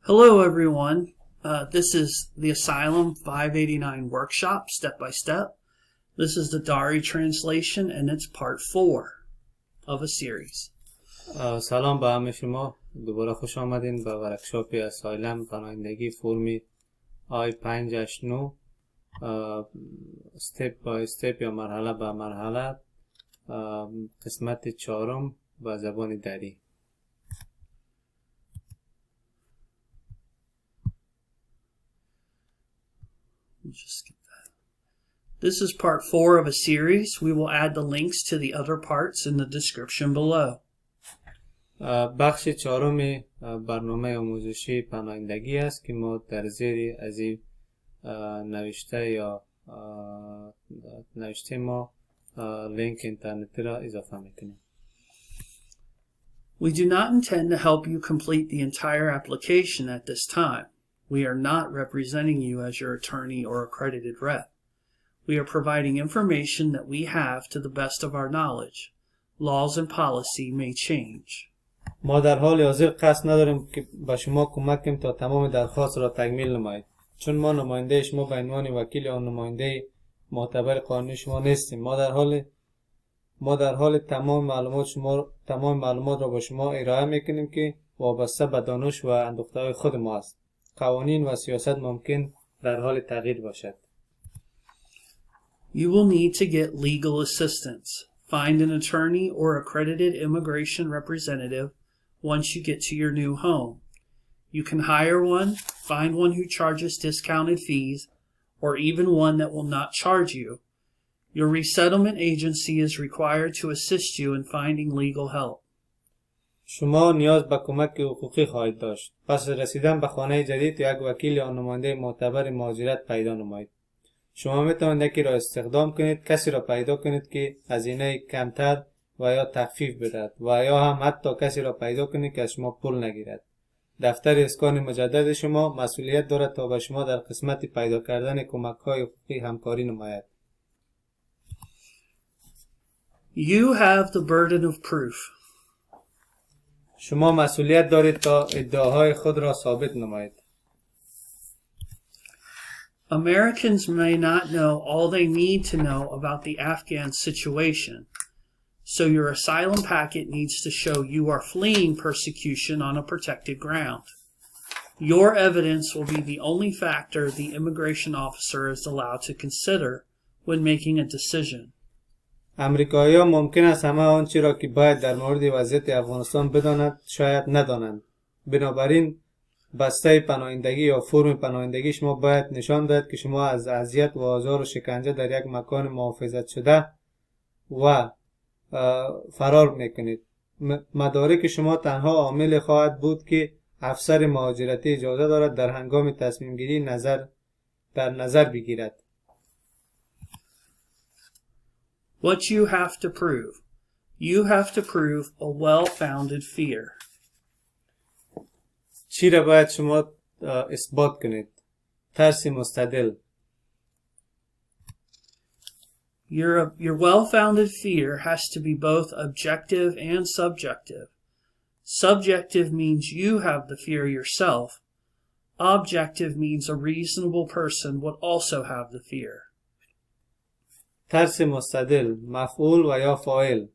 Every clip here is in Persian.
Hello everyone, this is the Asylum 589 workshop, step by step. This is the DARI translation and it's part 4 of a series. سلام به همه شما. دوباره خوش آمدین به ورکشاپ اسایلم پناهندگی فرمی I-589 استپ با استپ یا مرحله به مرحله قسمت 4 به زبان دری. Just get that. This is part 4 of a series. We will add the links to the other parts in the description below. بخش 4 برنامه آموزشی پناهندگی است که ما در زیر از این نوشته ما لینک اینترنتی را اضافه میکنیم. We do not intend to help you complete the entire application at this time. We are not representing you as your attorney or accredited rep. We are providing information that we have to the best of our knowledge. Laws and policy may change. ما در حال حاضر قصد نداریم که به شما کمک کنیم تا تمام درخواست را تکمیل نمایید. چون ما نماینده شما به عنوان وکیل یا نماینده معتبر قانونی شما نیستیم. ما در حال تمام معلومات را با شما ارائه میکنیم که وابسته به دانش و اندوخته‌های خود ما است. قوانین و سیاست ممکن در حال تغییر باشد. You will need to get legal assistance. Find an attorney or accredited immigration representative once you get to your new home. You can hire one, find one who charges discounted fees, or even one that will not charge you. Your resettlement agency is required to assist you in finding legal help. شما نیاز به کمک حقوقی خواهید داشت. پس رسیدن به خانه جدید یک وکیل یا نماینده معتبر مهاجرت پیدا نمایید. شما میتوانید یکی را استخدام کنید، کسی را پیدا کنید که هزینه کمتر و یا تخفیف بدهد و یا هم حتی کسی را پیدا کنید که از شما پول نگیرد. دفتر اسکان مجدد شما مسئولیت دارد تا به شما در قسمت پیدا کردن کمک‌های حقوقی همکاری نماید. You have the burden of proof. شما مسئولیت دارید تا ادعاهای خود را ثابت نمایید. Americans may not know all they need to know about the Afghan situation, so your asylum packet needs to show you are fleeing persecution on a protected ground. Your evidence will be the only factor the immigration officer is allowed to consider when making a decision. امریکایی ها ممکن است همه آنچه را که باید در مورد وضعیت افغانستان بدانند شاید ندانند. بنابراین بسته پناهندگی یا فرم پناهندگی شما باید نشان دهد که شما از اذیت و آزار و شکنجه در یک مکان محافظت شده و فرار میکنید. مدارک شما تنها عامل خواهد بود که افسر مهاجرتی اجازه دارد در هنگام تصمیم گیری در نظر بگیرد. What you have to prove. You have to prove a well-founded fear. چی را باید شما اثبات کنید؟ ترس مستدل. Your well-founded fear has to be both objective and subjective. Subjective means you have the fear yourself. Objective means a reasonable person would also have the fear. ترس مستدل، مفعول و یا فاعل.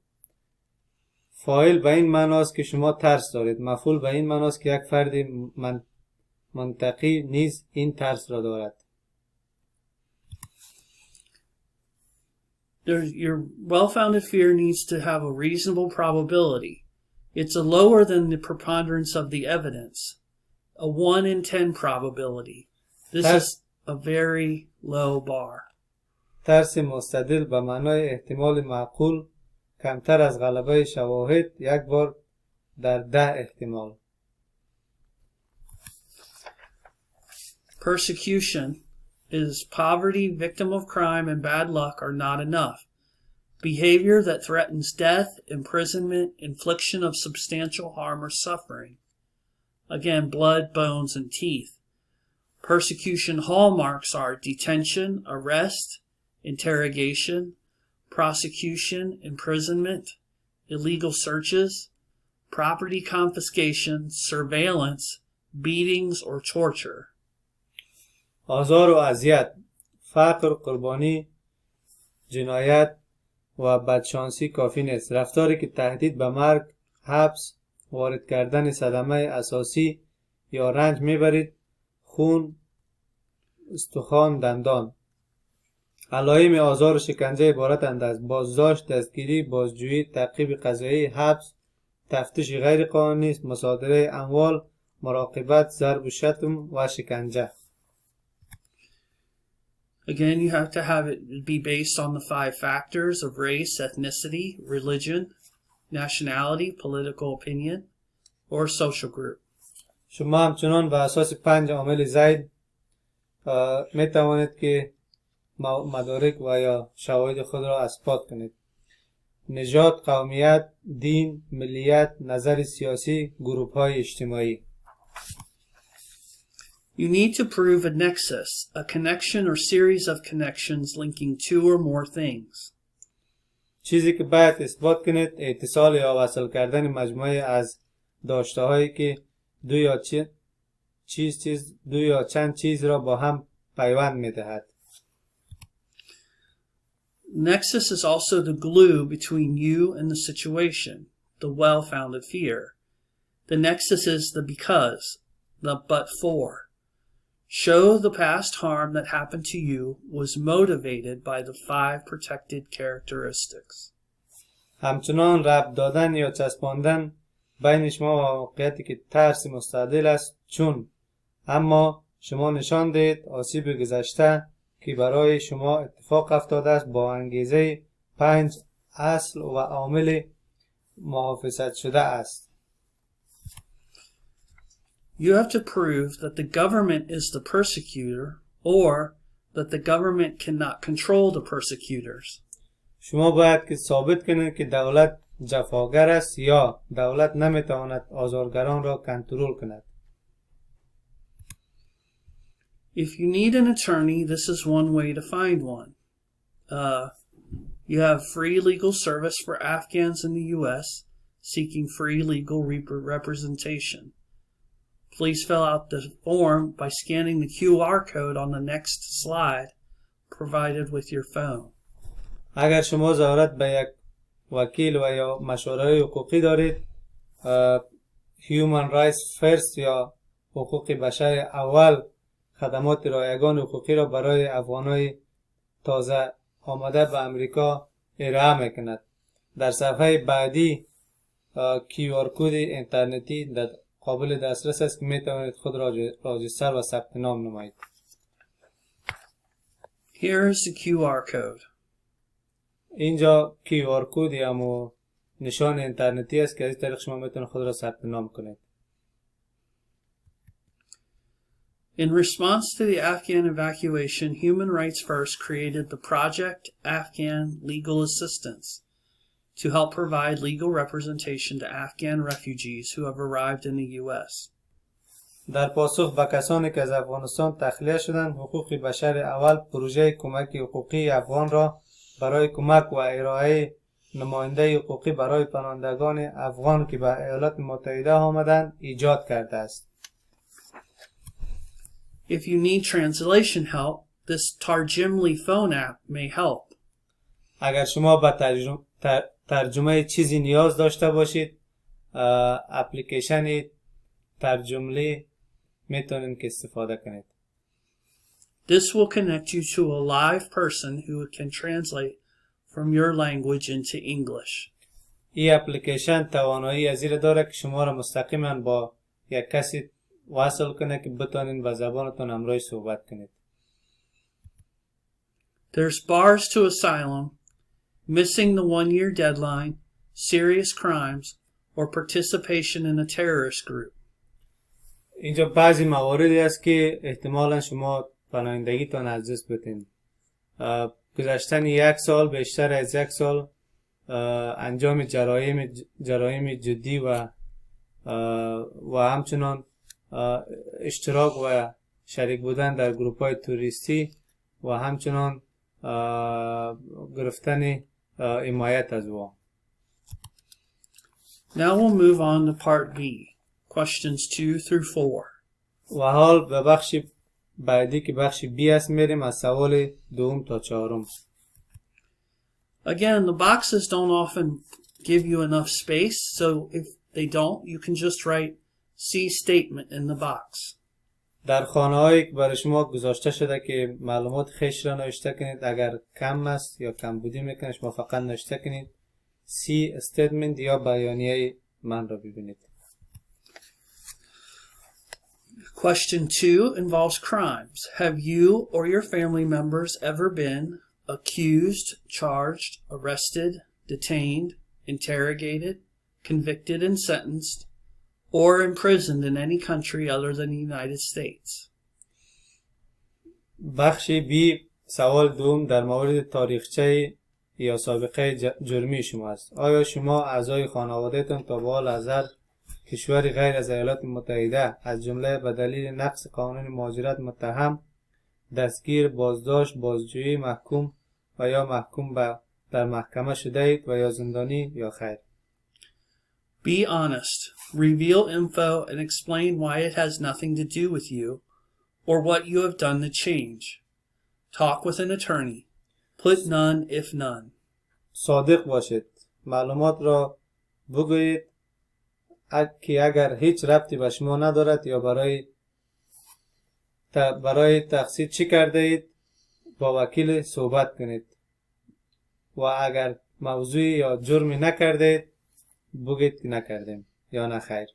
فاعل به این معناست که شما ترس دارید. مفعول به این معناست که یک فرد منطقی نیز این ترس را دارد. Your well-founded fear needs to have a reasonable probability. It's a lower than the preponderance of the evidence. A 1 in 10 probability. This is a very low bar. ترس مستدل به معنای احتمال معقول کمتر از غلبه شواهد یک بار در 10 احتمال. Persecution is poverty, victim of crime, and bad luck are not enough. Behavior that threatens death, imprisonment, infliction of substantial harm or suffering. Again, blood, bones, and teeth. Persecution hallmarks are detention, arrest, interrogation, prosecution, imprisonment, illegal searches, property confiscation, surveillance, beatings, or torture. آزار و اذیت، فقر، قربانی، جنایت و بدشانسی کافی نیست. رفتاری که تهدید به مرگ، حبس، وارد کردن صدمه اساسی یا رنج میبرید، خون، استخوان، دندان. علائم آزار و شکنجه عبارتند از بازداشت، دستگیری، بازجویی، تعقیب قضایی، حبس، تفتیش غیر قانونی، مصادره اموال، مراقبت، ضرب و شتم و شکنجه. Again, you have to have it be based on the 5 factors of race, ethnicity, religion, nationality, political opinion, or social group. شما همچنان به اساس 5 عامل زید می توانید که مدارک و یا شواهد خود را اثبات کنید. نژاد، قومیت، دین، ملیت، نظر سیاسی، گروه های اجتماعی. You need to prove a nexus, a connection or series of connections linking 2 or more things. چیزی که باید اثبات کنید اتصال یا وصل کردن مجموعه از داشته هایی که دو یا چند چیز را با هم پیوند می دهد. Nexus is also the glue between you and the situation, the well-founded fear. The nexus is the because, the but for. Show the past harm that happened to you was motivated by the 5 protected characteristics. همچنان ربط دادن یا چسباندن بین شما و واقعیتی که ترس مستعدل است، چون اما شما نشان دهید آسیب گذشته که برای شما اتفاق افتاده است با انگیزه 5 اصل و عامل محافظت شده است. You have to prove that the government is the persecutor or that the government cannot control the persecutors. شما باید که ثابت کنید که دولت جفاگر است یا دولت نمیتواند آزارگران را کنترل کند. If you need an attorney, this is one way to find one. You have free legal service for Afghans in the U.S. seeking free legal representation. Please fill out the form by scanning the QR code on the next slide provided with your phone. اگر شما ضرورت به یک وکیل و یا مشاوره حقوقی دارید، Human Rights First یا حقوق بشر اول خدمات رایگان حقوقی را برای افغانای تازه آمده به امریکا ارائه میکند. در صفحه بعدی QR کد اینترنتی قابل دسترس است که میتوانید خود را راجستر و ثبت نام نمایید. Here is the QR code. اینجا QR کد یا نشان اینترنتی است که از این طریق شما میتونید خود را ثبت نام کنید. In response to the Afghan evacuation, Human Rights First created the Project Afghan Legal Assistance to help provide legal representation to Afghan refugees who have arrived in the U.S. در پاسخ به کسانی که از افغانستان تخلیه شدند، حقوق بشر اول پروژه کمک حقوقی افغان را برای کمک و ارائه نماینده حقوقی برای پناهندگان افغان که به ایالات متحده آمدند ایجاد کرده است. If you need translation help, this Tarjimly phone app may help. اگر شما به ترجمه چیزی نیاز داشته باشید، اپلیکیشن ترجملی میتونید که استفاده کنید. This will connect you to a live person who can translate from your language into English. این اپلیکیشن توانایی از این داره که شما را مستقیما با یک کسی وصل کنه که بتونین با زبانتون همراهی صحبت کنید. There's bars to asylum, missing the 1-year deadline, serious crimes, or participation in a terrorist group. اینجا بعضی مواردی است که احتمالا شما پناهندگیتون از دست بدین. گذشتن 1 سال، بیشتر از 1 سال، انجام جرایم جدی و همچنان اشتراک و شریک بودن در گروپ های توریستی و همچنان گرفتن حمایت از وام. Now we'll move on to part B, questions 2 through 4. و حال به بخش بعدی که بخش B است میریم از سوال دوم تا چهارم. Again, the boxes don't often give you enough space, so if they don't, you can just write C statement in the box. در خانه هایی که برای شما گذاشته شده که معلومات خیش را نوشته کنید، اگر کم است یا کم بودی میکنه شما فقط نوشته کنید C statement یا بیانیه من را ببینید. Question 2 involves crimes. Have you or your family members ever been accused, charged, arrested, detained, interrogated, convicted and sentenced, or imprisoned in any country other than the United States? بخش B سوال دوم در مورد تاریخچه یا سابقه جرمی شما است. آیا شما اعضای خانوادهتان تا به حال از هر کشوری غیر از ایالات متحده از جمله به دلیل نقض قانون مهاجرت متهم، دستگیر، بازداشت، بازجویی، محکوم و یا محکوم به در محکمه شده اید و یا زندانی یا خیر؟ Be honest. Reveal info and explain why it has nothing to do with you or what you have done to change. Talk with an attorney. Put none if none. صادق باشید. معلومات را بگویید که اگر هیچ ربطی به شما ندارد یا برای تقصیر چی کرده اید با وکیل صحبت کنید و اگر موضوعی یا جرمی نکرده اید بگید که نکردیم یا نخیر.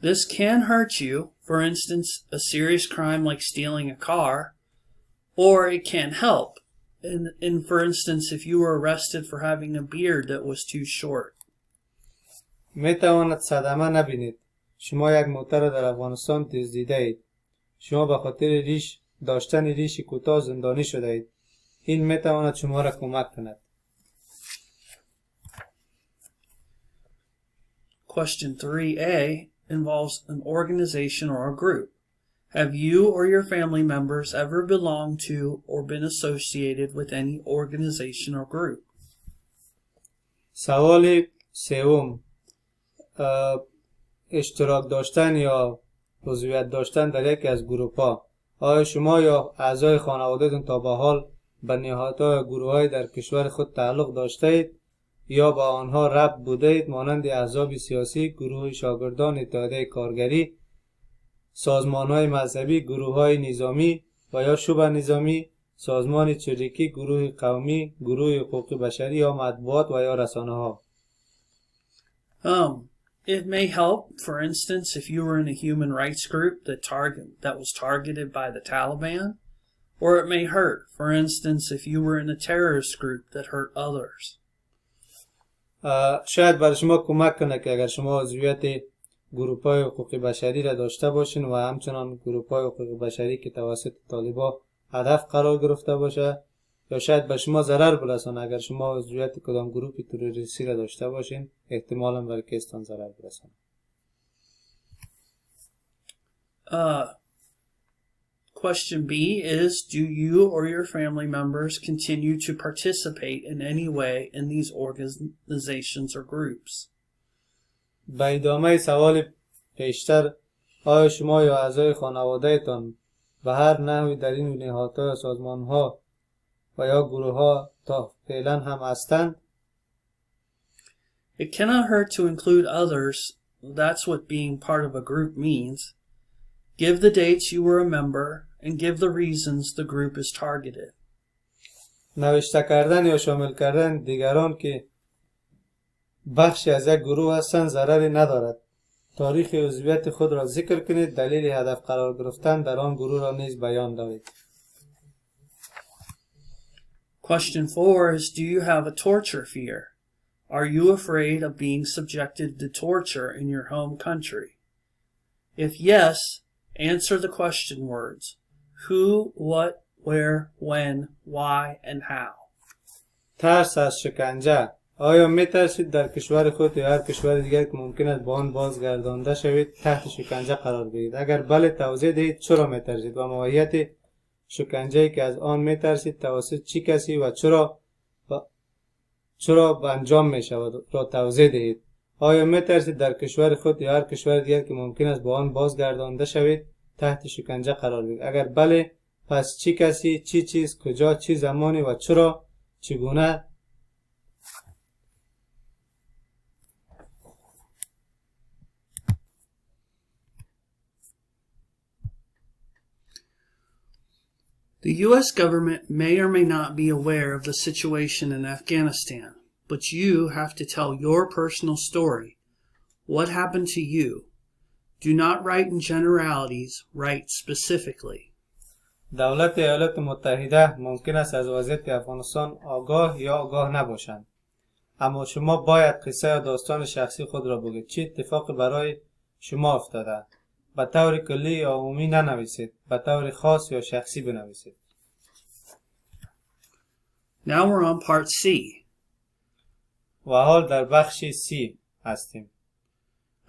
This can hurt you, for instance, a serious crime like stealing a car, or it can help. In for instance, if you were arrested for having a beard that was too short. میتواند صدمه نبینید. شما یک موتر در افغانستان دزدیده اید. شما به خاطر داشتن ریش کوتاه زندانی شده اید. این میتواند شما را کمک کند. Question 3A involves an organization or a group. Have you or your family members ever belonged to or been associated with any organization or group? سوال سوم، اشتراک داشتن یا عضویت داشتن در یکی از گروپ ها. آیا شما یا اعضای خانواده‌تان تا به حال به نهادها یا گروه‌های در کشور خود تعلق داشته اید یا با آنها ربط بوده اید، مانند احزاب سیاسی، گروه شاگردان، اتحادیه کارگری، سازمان‌های مذهبی، گروه‌های نظامی و یا شبه نظامی، سازمان چریکی، گروه قومی، گروه حقوق بشری یا مطبوعات و یا رسانه‌ها؟ It may help, for instance, if you were in a human rights group that was targeted by the Taliban, or it may hurt, for instance, if you were in a terrorist group that hurt others. شاید برای شما کمک کنه که اگر شما عضویت گروه‌های حقوق بشری را داشته باشین و همچنان گروه‌های حقوق بشری که توسط طالبان هدف قرار گرفته باشه، یا شاید به شما ضرر برسانه اگر شما عضویت کدام گروه تروریستی را داشته باشین، احتمالاً برای کیستان ضرر برسانه. Question B is, do you or your family members continue to participate in any way in these organizations or groups? به ادامه سوال پیشتر، آیا شما یا اعضای خانواده‌تان به هر نحوی در این نهادها یا سازمان‌ها و یا گروه‌ها تا فعلا هم هستند؟ It cannot hurt to include others. That's what being part of a group means. Give the dates you were a member and give the reasons the group is targeted. نوشته کردن یا شامل کردن دیگران که بخشی از یک گروه هستند ضرری ندارد. تاریخ عضویت خود را ذکر کنید، دلیل هدف قرار گرفتن در آن گروه را نیز بیان دارید. Question 4 is, do you have a torture fear? Are you afraid of being subjected to torture in your home country? If yes, answer the question words. Who, what, where, when, why, and how. ترس از شکنجه. آیا می ترسید در کشور خود یا هر کشور دیگر که ممکن است به آن بازگردانده شوید تحت شکنجه قرار بگیرید؟ اگر بله توضیح دهید چرا می ترسید و ماهیت شکنجه‌ای که از آن می ترسید توسط چه کسی و چرا به انجام می شود را توضیح دهید. آیا میترسید در کشور خود یا هر کشور دیگر که ممکن است با آن بازگردانده شوید تحت شکنجه قرار بگیرید؟ اگر بله، پس چی کسی، چی چیز، کجا، چی زمانی و چرا، چگونه؟ The U.S. government may or may not be aware of the situation in Afghanistan, but you have to tell your personal story. What happened to you? Do not write in generalities, write specifically. دولت ایالات متحده ممکن است از وضعیت افغانستان آگاه یا آگاه نباشند، اما شما باید قصه یا داستان شخصی خود را بگید. چه اتفاقی برای شما افتاده؟ به طور کلی یا عمومی ننویسید، به طور خاص یا شخصی بنویسید. Now we're on part C. و حال در بخش C هستیم.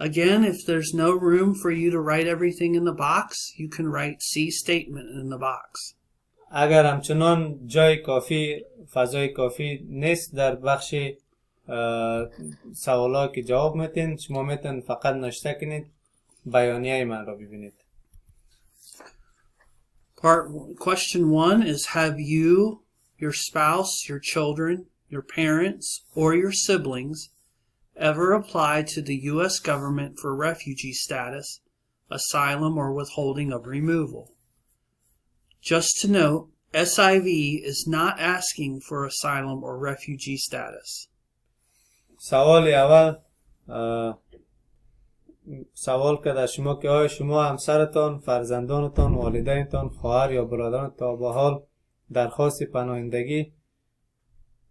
Again, if there's no room for you to write everything in the box, you can write C statement in the box. اگر همچنان جای کافی، فضای کافی نیست در بخش سوالا که جواب میتین، شما میتین فقط نوشته کنید بیانیه من را ببینید. Question 1 is, have you, your spouse, your children, your parents, or your siblings ever applied to the U.S. government for refugee status, asylum, or withholding of removal? Just to note, SIV is not asking for asylum or refugee status. سوال اول سوال کرده شما که آیا شما همسرتان، فرزندانتان، والدینتان، خواهر یا برادران تا به حال درخواست پناهندگی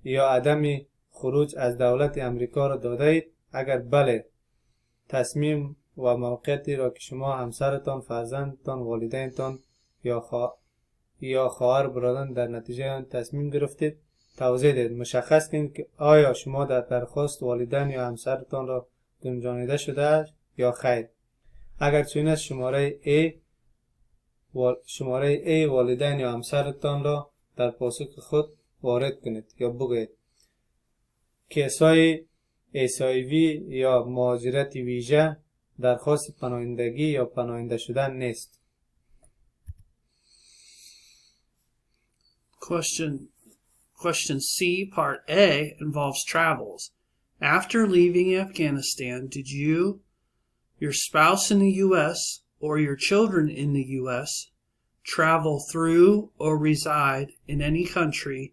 یا عدم خروج از دولت امریکا را داده اید؟ اگر بله، تصمیم و موقعیتی را که شما، همسرتان، فرزندتان، والدینتان یا خواهر برادران در نتیجه آن تصمیم گرفتید توضیح دهید. مشخص کنید که آیا شما در درخواست والدین یا همسرتان را گنجانیده شده است یا خیر. اگر چنین است شماره A والدین یا همسرتان را در پاسخ خود وارد کنید یا بگویید. کیسای SIV یا مهاجرت ویژه درخواست پناهندگی یا پناهنده شدن نیست. Question C, Part A, involves travels. After leaving Afghanistan, did you, your spouse in the U.S., or your children in the U.S. travel through or reside in any country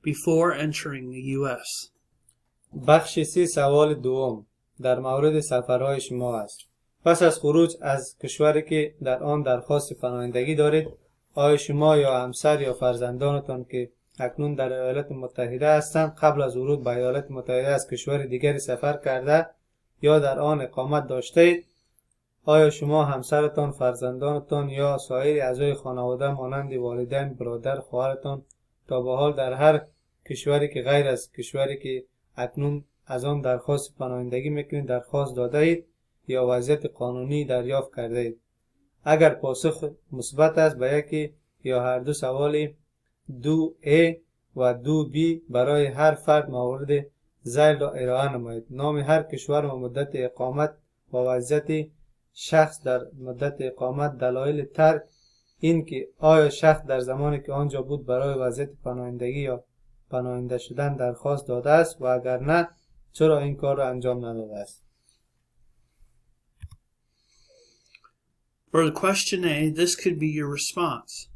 before entering the U.S.? بخش سی سوال دوم در مورد سفرهای شما است. پس از خروج از کشوری که در آن درخواست پناهندگی دارید، آیا شما یا همسر یا فرزندانتان که اکنون در ایالات متحده هستند قبل از ورود به ایالات متحده از کشور دیگری سفر کرده یا در آن اقامت داشته اید؟ آیا شما، همسرتان، فرزندانتان یا سایر اعضای خانواده مانند والدین، برادر، خواهرتان تا به حال در هر کشوری که غیر از کشوری که اکنون از آن درخواست پناهندگی میکنید درخواست داده اید یا وضعیت قانونی دریافت کرده اید؟ اگر پاسخ مثبت است به یکی یا هر دو سوال 2A و 2B برای هر فرد مورد ذیل را ارائه نمایید. نام هر کشور و مدت اقامت و وضعیت شخص در مدت اقامت، دلایل ترک، این که آیا شخص در زمانی که آنجا بود برای وضعیت پناهندگی یا پناهنده شدن درخواست داده است و اگر نه چرا این کار را انجام نداده است. For the question A, this could be your response.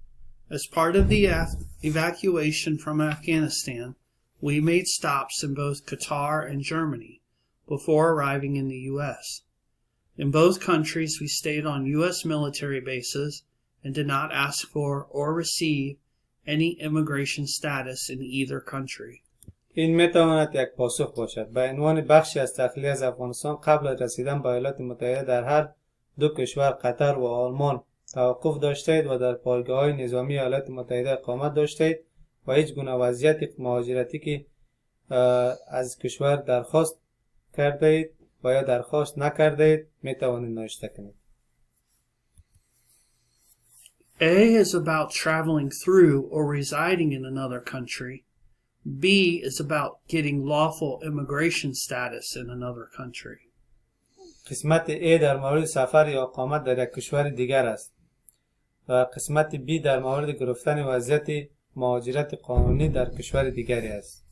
As part of the evacuation from Afghanistan, we made stops in both Qatar and Germany before arriving in the U.S. In both countries, we stayed on U.S. military bases and did not ask for or receive any immigration status in either country. این میتواند یک پاسخ باشد. به عنوان بخشی از تخلیه از افغانستان قبل از رسیدن به ایالات متحده در هر دو کشور، قطر و آلمان، توقف داشتید و در پایگاه‌های نظامی ایالات متحده اقامت داشتید و هیچ گونه وضعیت مهاجرتی که از کشور درخواست کردید و یا درخواست نکردید میتوانید نوشته کنید. A is about traveling through or residing in another country. B is about getting lawful immigration status in another country. قسمت A در مورد سفر یا اقامت در یک کشور دیگر است و قسمت B در مورد گرفتن وضعیت مهاجرت قانونی در کشور دیگری است.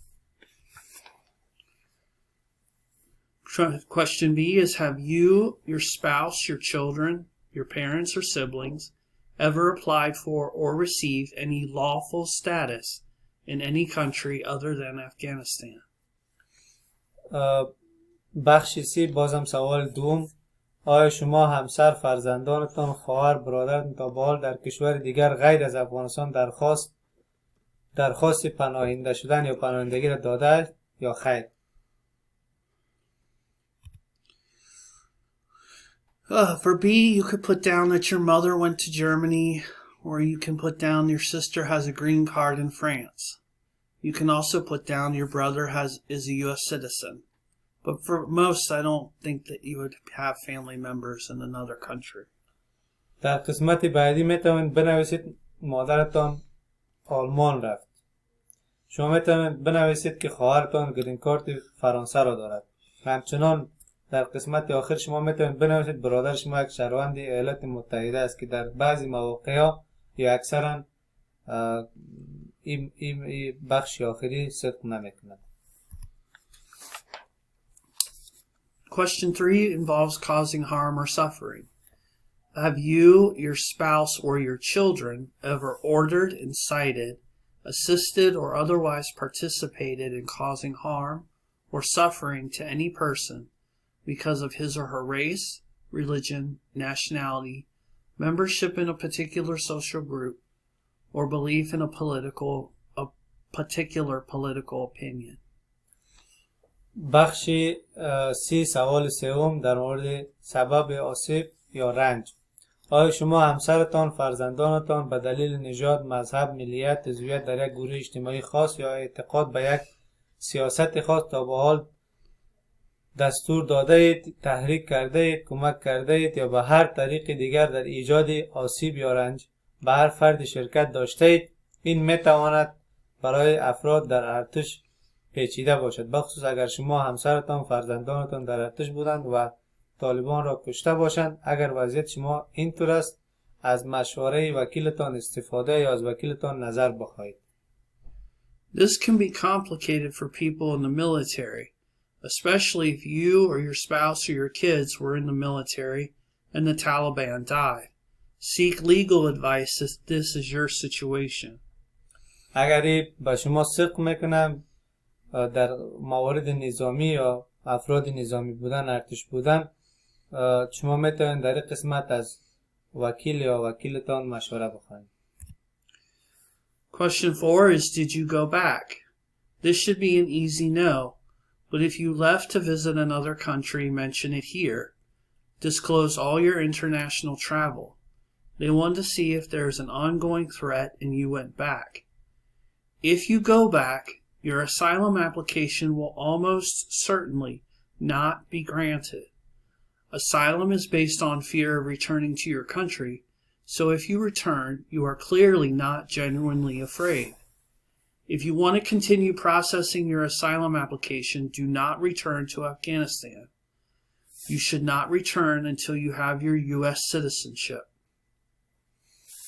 Question B is, have you, your spouse, your children, your parents or siblings ever applied for or received any lawful status in any country other than Afghanistan? بخش C بازم سوال دوم، آیا شما همسر، فرزندانتان، خواهر، برادرتان تا به حال در کشور دیگر غیر از افغانستان درخواست پناهنده شدن یا پناهندگی را داده یا خیر؟ For B, you could put down that your mother went to Germany, or you can put down your sister has a green card in France. You can also put down your brother is a U.S. citizen. But for most, I don't think that you would have family members in another country. در قسمت بعدی میتونید بنویسید مادرتان آلمان رفت. شما میتونید بنویسید که خواهرتان گرین کارت فرانسه را دارد. همچنان در قسمت آخر شما میتونید بنویسید برادر شما یک شهروند ایالات متحده است که در بعضی مواقع یا اکثرا این بخش آخری صدق نمیکند. Question 3 involves causing harm or suffering. Have you, your spouse, or your children ever ordered, incited, assisted, or otherwise participated in causing harm or suffering to any person because of his or her race, religion, nationality, membership in a particular social group, or belief in a particular political opinion? بخشی سی سوال سوم در مورد سبب آسیب یا رنج. آیا شما همسرتان، فرزندانتان به دلیل نژاد، مذهب، ملیت، عضویت در یک گروه اجتماعی خاص یا اعتقاد به یک سیاست خاص تا به حال دستور داده اید، تحریک کرده اید، کمک کرده اید یا به هر طریق دیگر در ایجاد آسیب یا رنج به هر فرد شرکت داشته اید؟ این میتواند برای افراد در ارتش پیچیده باشد، بخصوص اگر شما همسرتان، فرزندانتان در ارتش بودند و طالبان را کشته باشند. اگر وضعیت شما اینطور است، از مشوره وکیلتان استفاده یا از وکیلتان نظر بخواهید. This can be complicated for people in the military, especially if you or your spouse or your kids were in the military and the Taliban died. Seek legal advice if this is your situation. اگر به شما صدق میکنم در موارد نظامی یا افراد نظامی بودن، ارتش بودن، شما میتونید در این قسمت از وکیل یا وکیلتان مشوره بخواهید. Question 4 is, did you go back? This should be an easy no, but if you left to visit another country, mention it here. Disclose all your international travel. They want to see if there is an ongoing threat and you went back. If you go back, your asylum application will almost certainly not be granted. Asylum is based on fear of returning to your country, so if you return, you are clearly not genuinely afraid. If you want to continue processing your asylum application, do not return to Afghanistan. You should not return until you have your U.S. citizenship.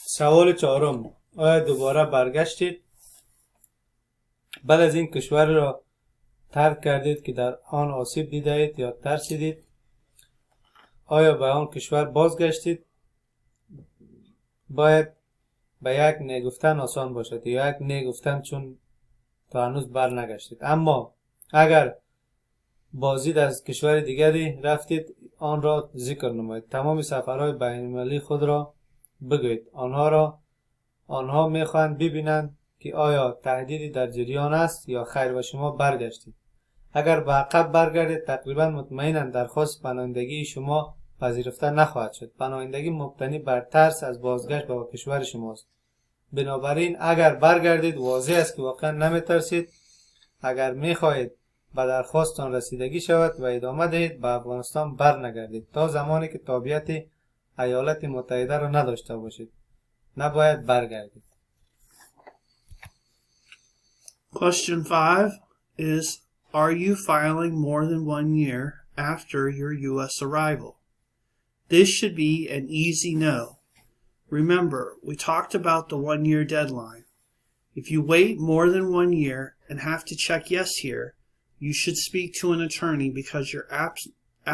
سوال چهارم، آیا دوباره برگشتید؟ بعد از این کشور را ترک کردید که در آن آسیب دیدید یا ترسیدید؟ آیا به آن کشور بازگشتید؟ باید به یک نه گفتن آسان باشد یا یک نه گفتن چون تا هنوز بر نگشتید. اما اگر بازدید از کشور دیگری رفتید، آن را ذکر نمایید. تمام سفرهای بین‌المللی خود را بگویید. آنها میخواهند ببینند که آیا تهدیدی در جریان است یا خیر و شما برگشتید. اگر به عقب برگردید، تقریبا مطمئنا درخواست پناهندگی شما پذیرفته نخواهد شد. پناهندگی مبتنی بر ترس از بازگشت به کشور شماست. بنابراین اگر برگردید، واضح است که واقعا نمیترسید. اگر میخواهید به درخواستان رسیدگی شود و ادامه دهید، به افغانستان برنگردید تا زمانی که تابعیت ایالات متحده را نداشته باشید. نباید برگردید. Question 5 is, are you filing more than 1 year after your U.S. arrival. This should be an easy no. Remember, we talked about the 1-year deadline. If you wait more than 1 year and have to check yes here, you should speak to an attorney because your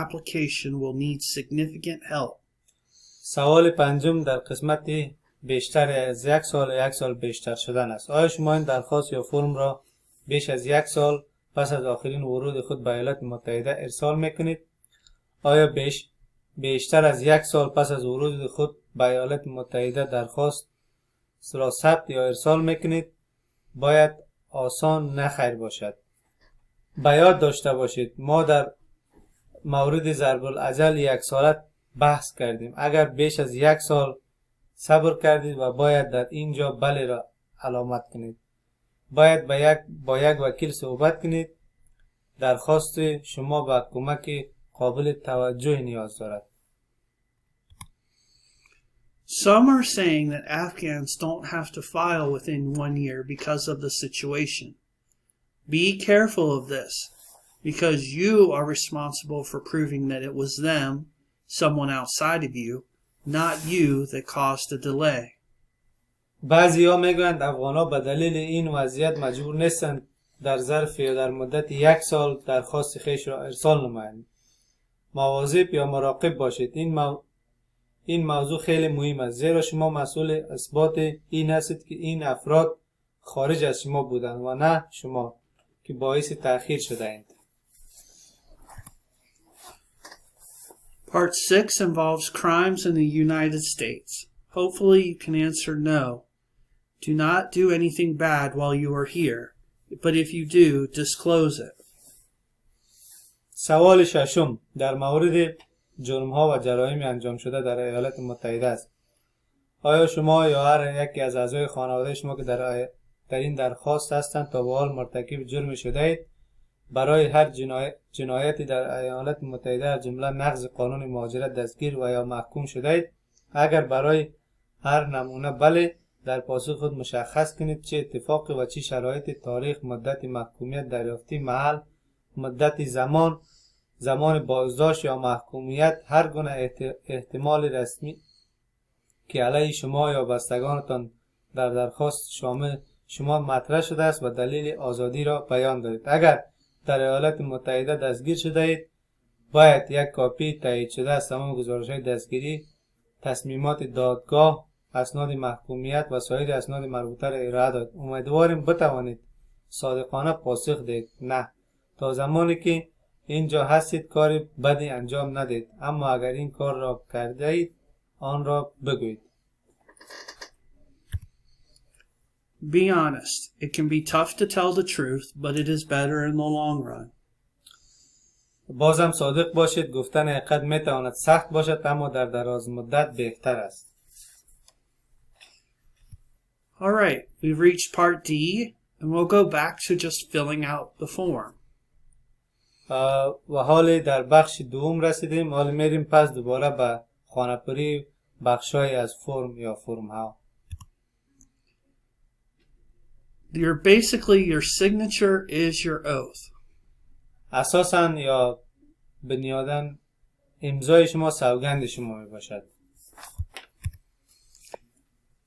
application will need significant help. سوال پنجم در قسمت بیشتر از 1 سال یا 1 سال بیشتر شدن است. آیا شما این درخواست یا فرم را بیش از 1 سال پس از آخرین ورود خود به ایالات متحده ارسال میکنید؟ آیا بیشتر از 1 سال پس از ورود خود به ایالات متحده درخواست را ثبت یا ارسال میکنید؟ باید آسان نه خیر باشد. به یاد داشته باشید ما در مورد ضرب الاجل 1 ساله بحث کردیم. اگر بیش از 1 سال صبر کردید و باید در اینجا بله را علامت کنید. باید با یک وکیل صحبت کنید. درخواست شما به کمک قابل توجه نیاز دارد. Some are saying that Afghans don't have to file within 1 year because of the situation. Be careful of this, because you are responsible for proving that it was them, someone outside of you, not you, that caused the delay. بعضی ها میگویند افغان به دلیل این وضعیت مجبور نیستند در ظرف یا در مدت 1 سال درخواست خیش را ارسال نمایند. مواظب یا مراقب باشید. این موضوع خیلی مهم است، زیرا شما مسئول اثبات این هستید که این افراد خارج از شما بودند و نه شما که باعث تأخیر شده اید. Part 6 involves crimes in the United States. Hopefully you can answer no. Do not do anything bad while you are here, but if you do, disclose it. سوال ششم در مورد جرم‌ها و جرایم انجام شده در ایالات متحده است. آیا شما یا هر یکی از اعضای خانواده شما که در این درخواست هستند تا به حال مرتکب جرم شده اید برای هر جنایتی در ایالات متحده از جمله نقض قانون مهاجرت دستگیر و یا محکوم شده اید؟ اگر برای هر نمونه بله، در پاسخ خود مشخص کنید چه اتفاقی و چه شرایط، تاریخ، مدت محکومیت دریافتی، محل، مدت زمان بازداشت یا محکومیت، هر گونه احتمال رسمی که علیه شما یا بستگانتان در درخواست شامل شما مطرح شده است و دلیل آزادی را بیان دارید. اگر در ایالات متحده دستگیر شده اید باید یک کاپی تایید شده از تمام گزارش‌های دستگیری، تصمیمات دادگاه، اسناد محکومیت و سایر اسناد مربوطه را ارائه داد. امیدواریم بتوانید صادقانه پاسخ دهید. نه، تا زمانی که اینجا هستید کار بدی انجام ندید، اما اگر این کار را کرده اید آن را بگویید. Be honest. It can be tough to tell the truth, but it is better in the long run. بازم صادق باشید. گفتن حقیقت میتواند سخت باشد اما در دراز مدت بهتر است. Alright, we've reached part D, and we'll go back to just filling out the form. و حال در بخش دوم رسیدیم. حال میریم پس دوباره به خانه‌پری بخشای از فرم یا فرم ها. Your signature is your oath. اساساً یا بنیادن امضای شما سوگند شما می باشد.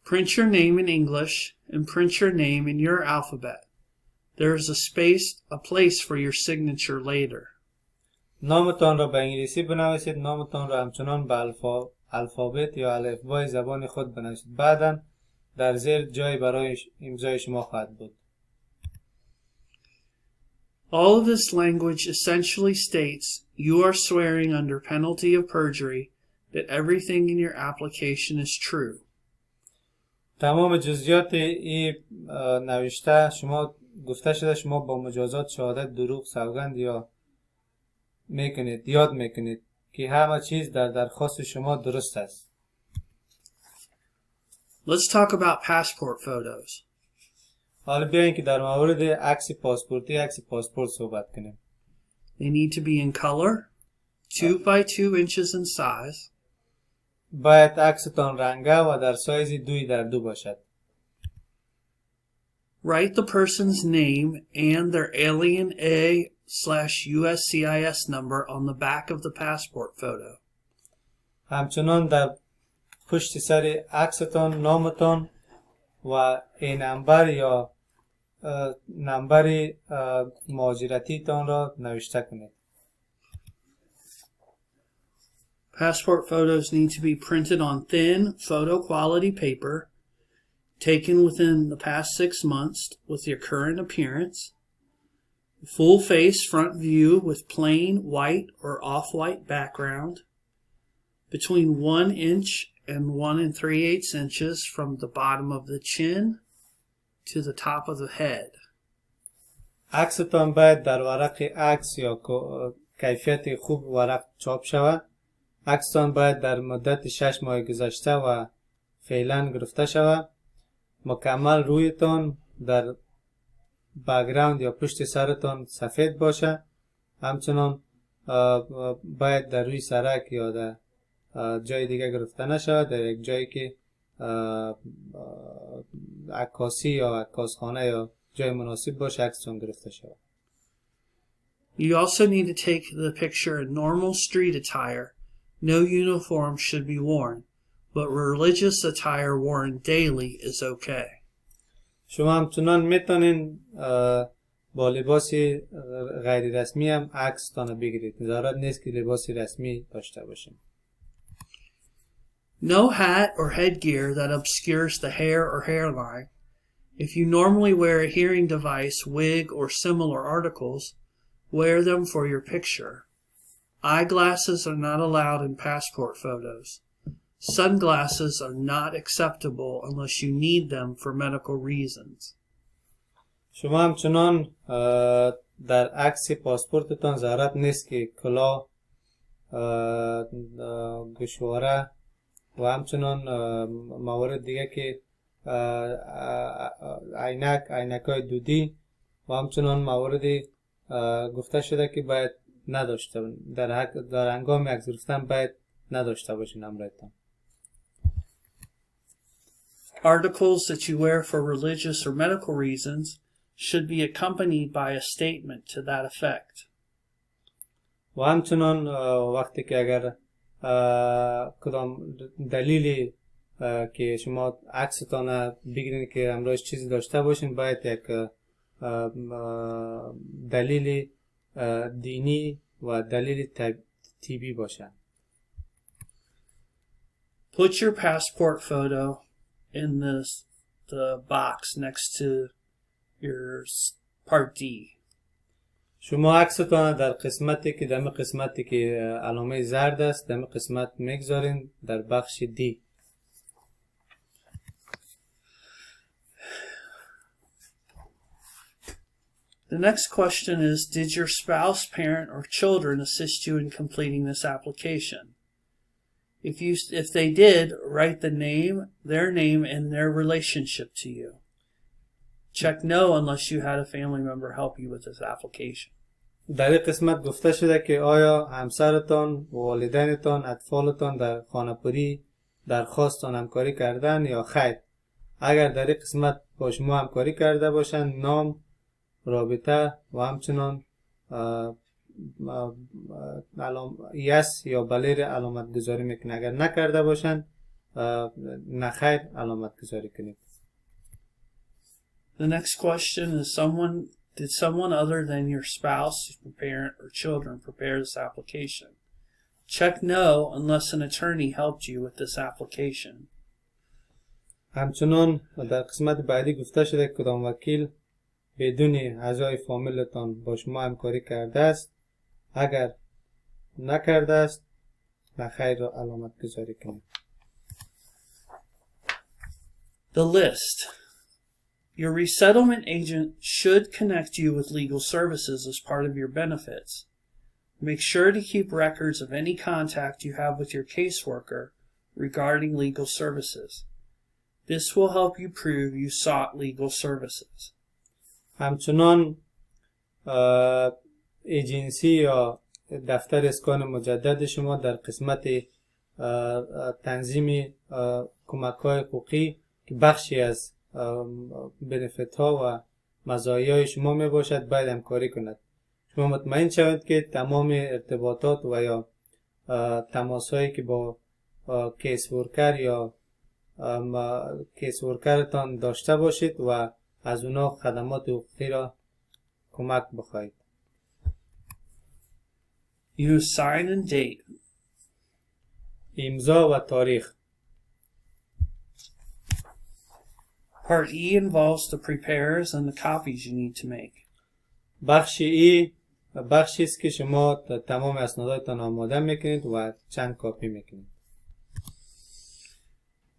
Print your name in English and print your name in your alphabet. There is a place for your signature later. نامتان را به انگلیسی بنویسید. نامتان را همچنان به الفابت یا الفبای زبان خود بنویسید. بعداً در زیر جای برای امضای شما خواهد بود. All of this language essentially states you are swearing under penalty of perjury that everything in your application is true. تمام جزئیات این نوشته شما گفته شده شما با مجازات شهادت دروغ سوگند یاد میکنید که همه چیز در درخواست شما درست است. Let's talk about passport photos. حالا بیایید که در مورد عکس پاسپورت صحبت کنیم. They need to be in color, 2 by 2 inches in size. باید عکستان رنگه و در سایز 2x2 باشد. Write the person's name and their alien A USCIS number on the back of the passport photo. همچنان در پشت سر عکستان نامتان و این نمبر یا نمبر مهاجرتیتان را نوشته کنید. Passport photos need to be printed on thin, photo quality paper, taken within the past 6 months with your current appearance. Full face front view with plain white or off-white background. Between 1 inch and 1 3/8 inches from the bottom of the chin to the top of the head. عکستان باید در ورق عکس یا کیفیت خوب ورق چاپ شود. عکستان باید در مدت 6 ماه گذشته و فعلا گرفته شود. مکمل رویتان در بک‌گراند یا پشت سرتان سفید باشه. همچنان باید در روی سرک یا در جای دیگه گرفته نشود، در یک جایی که عکاسی یا عکاسخانه یا جای مناسب باشه عکستان گرفته شود. You also need to take the picture in normal street attire. No uniform should be worn, but religious attire worn daily is okay. شما همچنان میتونین با لباس غیر رسمی هم عکس تانو بگیرید. ضرورت نیست که لباس رسمی داشته باشین. No hat or headgear that obscures the hair or hairline. If you normally wear a hearing device, wig, or similar articles, wear them for your picture. Eyeglasses are not allowed in passport photos. Sunglasses are not acceptable unless you need them for medical reasons. شما همچنان در عکس پاسپورتتان ضرورت نیست که کلاه، گوشواره و همچنان موارد دیگه که عینک‌های دودی و همچنان موارد گفته شده که باید نداشته در هنگام عکس گرفتن باید نداشته باشین همراهتان. Articles that you wear for religious or medical reasons should be accompanied by a statement to that effect. و همچنان وقتی که اگر کدام دلیلی که شما عکستان بگیرین که همراهش چیزی داشته باشین باید یک دلیل دینی و دلیل طبی باشه. Put your passport photo in the box next to your Part D. شما عکستان در قسمتی که دم قسمتی که علامه زرد است دم قسمت میگذارین در بخش دی. The next question is, did your spouse, parent, or children assist you in completing this application? If they did, write their name and their relationship to you. Check no unless you had a family member help you with this application. در این قسمت گفته شده که آیا همسرتان، والدینتان، اطفالتان در خانه‌پری درخواستان همکاری کردن یا خیر. اگر در این قسمت با شما همکاری کرده باشند نام، رابطه و همچنان یس یا بلیر علامت گذاری میکنه. اگر نکرده باشند نخیر علامت گذاری کنید. The next question is, did someone other than your spouse, your parent, or children prepare this application? Check no unless an attorney helped you with this application. همچنان در قسمت بعدی گفته شده کدام وکیل بدون اعضای فامیلتان با شما همکاری کرده است. اگر نکرده است نخیر را علامت گذاری کنید. The list. Your resettlement agent should connect you with legal services as part of your benefits. Make sure to keep records of any contact you have with your caseworker regarding legal services. This will help you prove you sought legal services. همچنان ایجنسی یا دفتر اسکان مجدد شما در قسمت تنظیم کمک‌های حقوقی که بخشی از بنفیت ها و مزایای شما می باشد باید همکاری کند. شما مطمئن شوید که تمام ارتباطات و یا تماسهایی که با کیس ورکر یا کیس ورکرتان داشته باشید و از اونا خدمات حقوقی را کمک بخواهید. Use sign and date. امضا و تاریخ. Part E involves the prepares and the copies you need to make. بخش ای بخشی است که شما تمام اسناداتتان آماده میکنید و چند کاپی میکنید.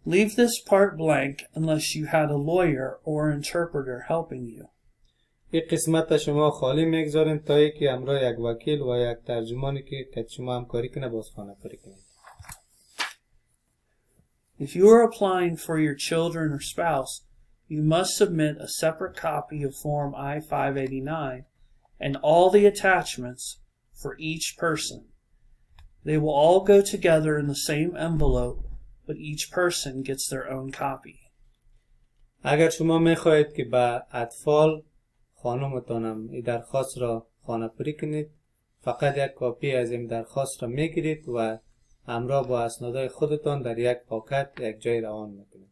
Leave this part blank unless you had a lawyer or interpreter helping you. این قسمت شما خالی میگذارین تا اینکه همراه یک وکیل و یک ترجمانی که شما همکاری کنه باز خانه‌کاری کنید. If you are applying for your children or spouse, you must submit a separate copy of Form I-589 and all the attachments for each person. They will all go together in the same envelope, but each person gets their own copy. اگر شما میخواهید که به اطفال خانمتانم این درخواست را خانه‌پری کنید، فقط یک کاپی از این درخواست را میگیرید و همراه با اسنادهای خودتان در یک پاکت یک جای روان میکنید.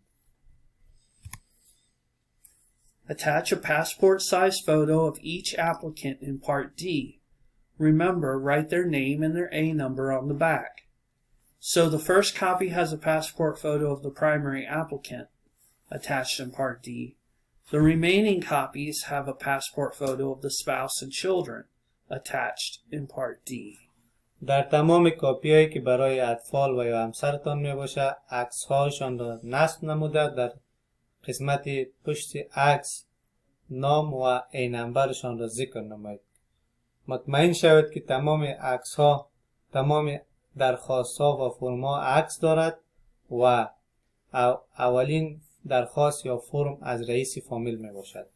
Attach a passport-sized photo of each applicant in Part D. Remember, write their name and their A number on the back. So the first copy has a passport photo of the primary applicant, attached in Part D. The remaining copies have a passport photo of the spouse and children, attached in Part D. در تمام کاپی‌هایی که برای اطفال و یا همسرتان میباشه، عکس‌هاشان را نصب نموده در قسمت پشت عکس نام و ای نمبرشان را ذکر نمایید. مطمئن شوید که تمام عکس‌ها، تمام درخواست‌ها و فرم‌ها عکس دارد و اولین درخواست یا فرم از رئیس فامیل می باشد.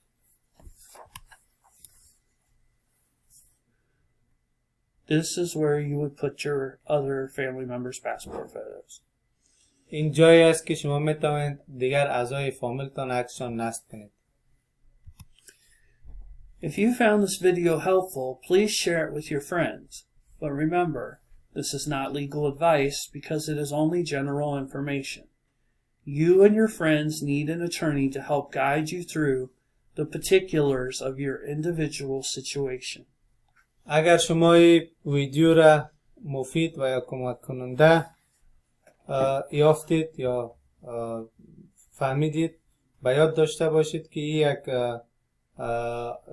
This is where you would put your other family members' passport photos. این جایی است که شما می توانید دیگر اعضای فامیلتان عکسشان نصب کنید. If you found this video helpful, please share it with your friends. But remember, this is not legal advice because it is only general information. You and your friends need an attorney to help guide you through the particulars of your individual situation. اگر شما این ویدیو را مفید و یا کمک کننده یافتید یا فهمیدید، به یاد داشته باشید که این یک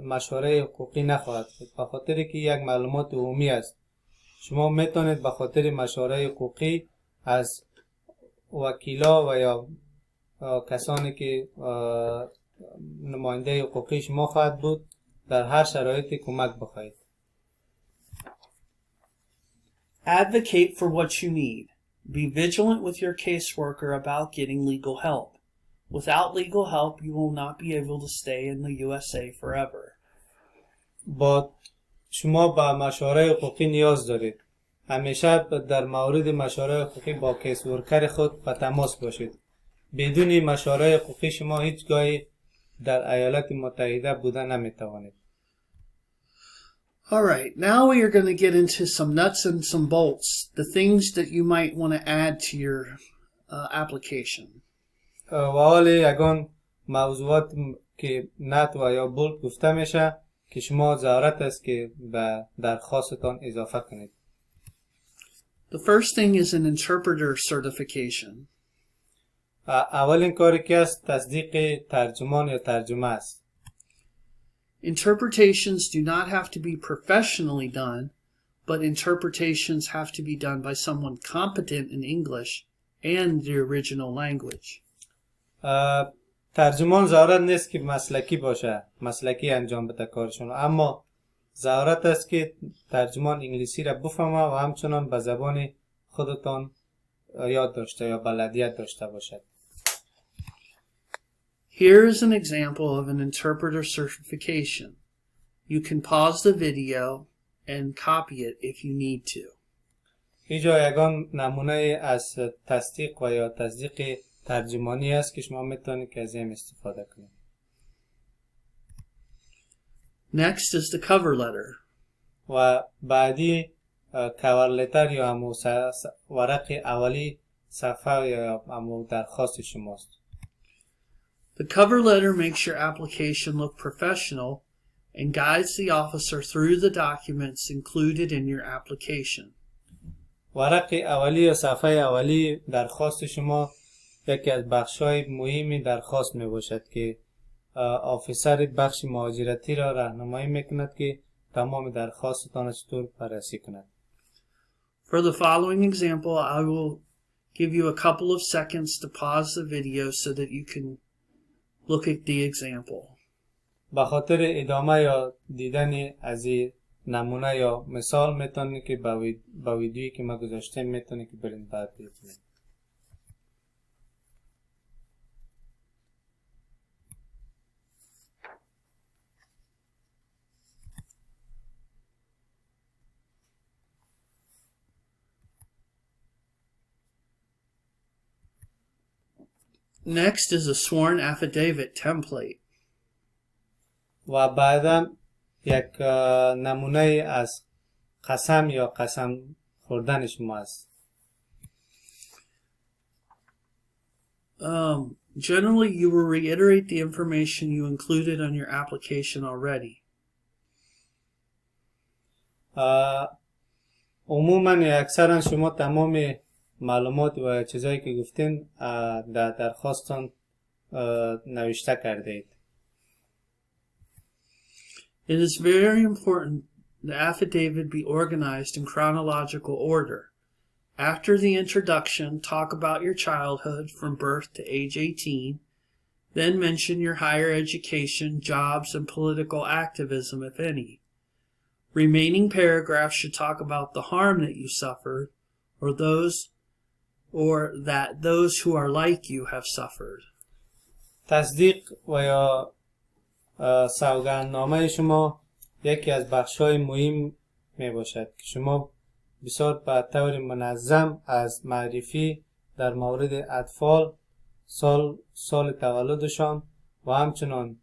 مشوره حقوقی نخواهد بود، به خاطر که یک معلومات عمومی است. شما میتونید به خاطر مشوره حقوقی از وکیلا و یا کسانی که نماینده حقوقی شما خواهد بود در هر شرایطی کمک بخواهید. Advocate for what you need. Be vigilant with your caseworker about getting legal help. Without legal help, you will not be able to stay in the USA forever. با شما به مشوره حقوقی نیاز دارید. همیشه در مورد مشوره حقوقی با کیس ورکر خود به تماس باشید. بدون مشوره حقوقی شما هیچگاهی در ایالات متحده بودن نمیتوانید. Alright, now we are going to get into some nuts and some bolts, the things that you might want to add to your application. و حالا یگان موضوعات که نت و یا بولت گفته میشه که شما ضرورت است که به درخواستتان اضافه کنید. The first thing is an interpreter certification. اولین کاری که است تصدیق ترجمان یا ترجمه است. Interpretations do not have to be professionally done, but interpretations have to be done by someone competent in English and the original language. ترجمان ضرورت نیست که مسلکی باشه، مسلکی انجام بده کارشون، اما ضرورت است که ترجمان انگلیسی را بفهمه و همچنان به زبان خودتان یاد داشته یا بلدیت داشته باشد. Here is an example of an interpreter certification. You can pause the video and copy it if you need to. اینجا یگان نمونه از تصدیق و یا تصدیق ترجمانی است که شما میتونید که از این استفاده کنید. Next is the cover letter. و بعدی کاور لتر یا همو ورق اولی صفحه یا همو درخواست شماست. The cover letter makes your application look professional and guides the officer through the documents included in your application. ورق اولی یا صفحه اولی درخواست شما یکی از بخش‌های مهمی درخواست میباشد که آفیسر بخش مهاجرتی را راهنمایی میکند که تمام درخواستتان چطور بررسی کند. For the following example, I will give you a couple of seconds to pause the video so that you can look at the example. به خاطر ادامه یا دیدن از این نمونه یا مثال میتونید که با ویدیویی که ما گذاشتیم میتونید که برین بعد ببینید. Next is a sworn affidavit template. و بعدم یک نمونه از قسم یا قسم خوردن شما است. Generally, you will reiterate the information you included on your application already. عموما اکثرا شما تمام معلومات و چیزایی که گفتین در درخواستان نوشته کرده اید. It is very important the affidavit be organized in chronological order. After the introduction, talk about your childhood from birth to age 18, then mention your higher education, jobs, and political activism, if any. Remaining paragraphs should talk about the harm that you suffered or that those who are like you have suffered. تصدیق و یا سوگندنامه شما یکی از بخش‌های مهم می باشد که شما بسیار به طور منظم از معرفی در مورد اطفال، سال تولدشان و همچنان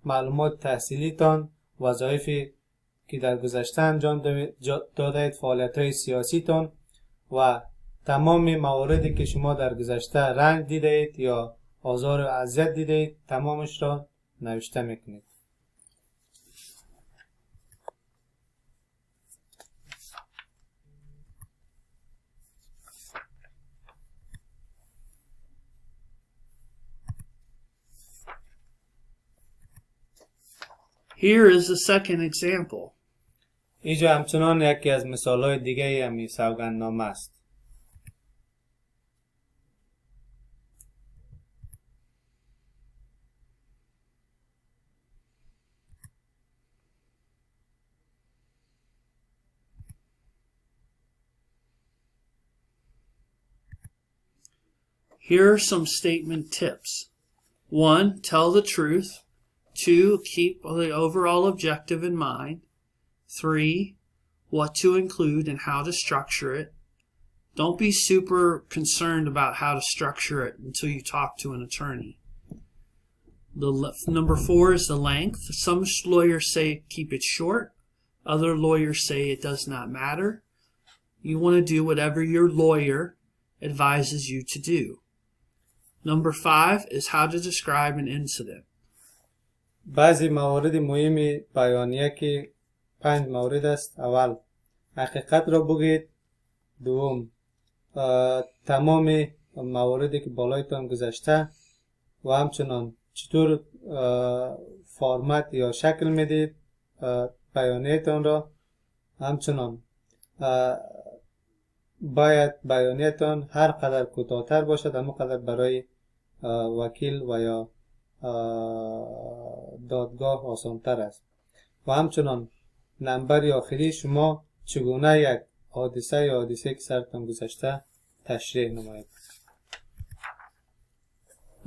معلومات تحصیلیتان، وظایفی که در گذشته انجام دادید، فعالیت‌های سیاسیتان و تمام مواردی که شما در گذشته رنج دیدید یا آزار و اذیت دیدید تمامش را نوشته میکنید. Here is the second example. اینجا همچنان یکی از مثالهای دیگه همی سوگندنامه است. Here are some statement tips. 1. Tell the truth. 2. Keep the overall objective in mind. 3. What to include and how to structure it. Don't be super concerned about how to structure it until you talk to an attorney. Number 4 is the length. Some lawyers say keep it short. Other lawyers say it does not matter. You want to do whatever your lawyer advises you to do. Number 5 is how to describe an incident. بعضی موارد مهمی بیانیه که 5 مورد است. اول حقیقت را بگید. دوم تمام مواردی که بالایتان گذشته و همچنان چطور فرمت یا شکل میدید بیانیتان را. همچنان باید بیانیتان هر قدر کوتاه‌تر باشد اما قدر برای وکیل و یا دادگاه آسان‌تر است. و همچنان نمبر آخری شما چگونه یک حادثه یا حادثه که سرتان گذشته تشریح نمایید.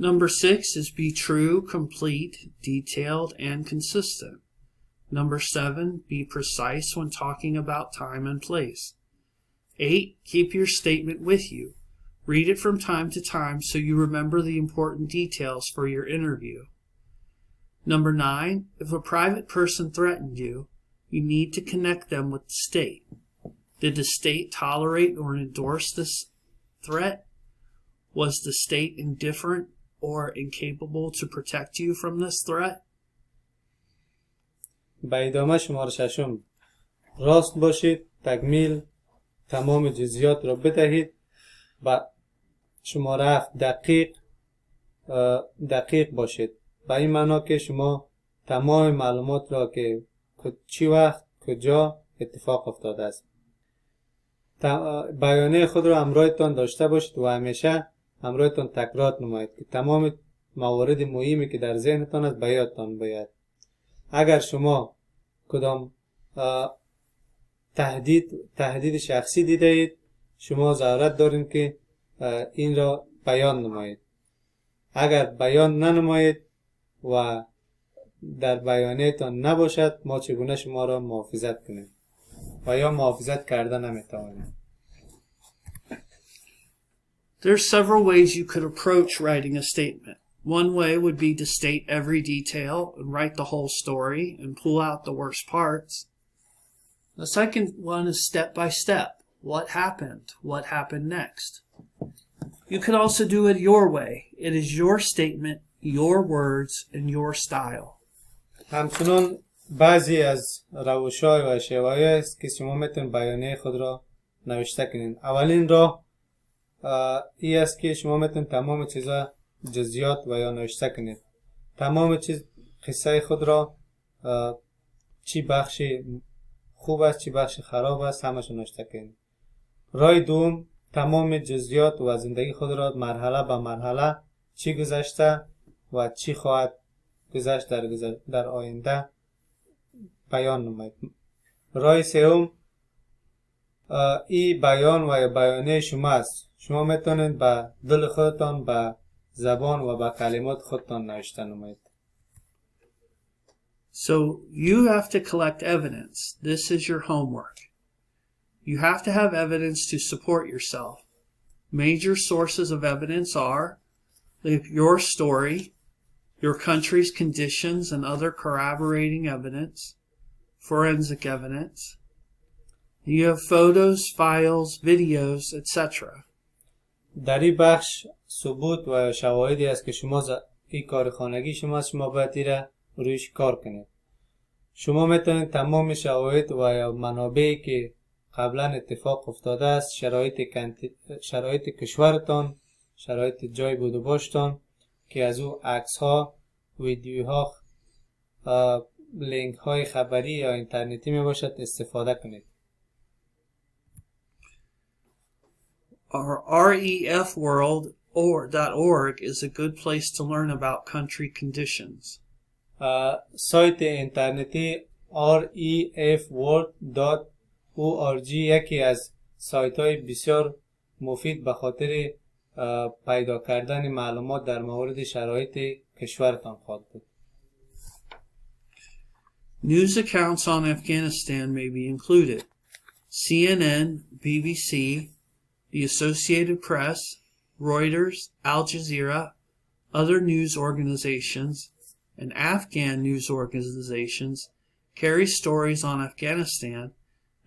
Number 6 is be true, complete, detailed, and consistent. Number 7, be precise when talking about time and place. 8, keep your statement with you. Read it from time to time so you remember the important details for your interview. Number 9, if a private person threatened you, you need to connect them with the state. Did the state tolerate or endorse this threat? Was the state indifferent or incapable to protect you from this threat? به ادامه شماره ششم، راست باشید، تکمیل تمام جزئیات را بدهید. و شماره 7، دقیق باشید. به این معنا که شما تمام معلومات را که چی وقت کجا اتفاق افتاده است، بیانیه خود را همراهتان داشته باشید و همیشه همراهتان تکرار نمایید که تمام موارد مهمی که در ذهنتان است به یادتان بیاید. اگر شما کدام تهدید شخصی دیدید، شما ضرورت دارید که این را بیان نمایید. اگر بیان ننمایید و در بیانیتان نباشد، ما چگونه شما را محافظت کنیم و یا محافظت کرده نمیتوانیم. There are several ways you could approach writing a statement. One way would be to state every detail and write the whole story and pull out the worst parts. The second one is step by step. What happened? What happened next? You could also do it your way. It is your statement, your words, and your style. همچنان بعضی از روش‌های و شیوه‌هایی است که شما میتونید بیانیه خود را نوشته کنید. اولین راه این است که شما میتونید تمام چیزا جزئیات و یا نوشته کنید. تمام چیز قصه خود را چی بخش خوب است چی بخش خراب است همش نوشته کنید. راه دوم، تمام جزئیات و زندگی خود را مرحله به مرحله چی گذشته و چی خواهد گذشت در آینده بیان نمایید. راه سوم، این بیان و بیانیه شما است. شما میتونید به دل خودتان، به زبان و به کلمات خودتان نوشته نمایید. So you have to collect evidence. This is your homework. You have to have evidence to support yourself. Major sources of evidence are your story, your country's conditions and other corroborating evidence, forensic evidence. You have photos, files, videos, etc. در این بخش ثبوت و شواهدی است که شما این کار خانگی شما باید ایره رویش کار کنید. شما میتونید تمام شواهد و منابعی که قبلا اتفاق افتاده است، شرایط کشورتان، شرایط جای بود و باشتان که از او عکس ها، ویدیوها، لینک های خبری یا اینترنتی می باشد استفاده کنید. Our refworld.org is a good place to learn about country conditions. سایت اینترنتی refworld.org یکی از سایت های بسیار مفید به خاطر پیدا کردن معلومات در مورد شرایط کشورتان خواهد بود. News accounts on Afghanistan may be included. CNN, BBC, the Associated Press, Reuters, Al Jazeera, other news organizations, and Afghan news organizations carry stories on Afghanistan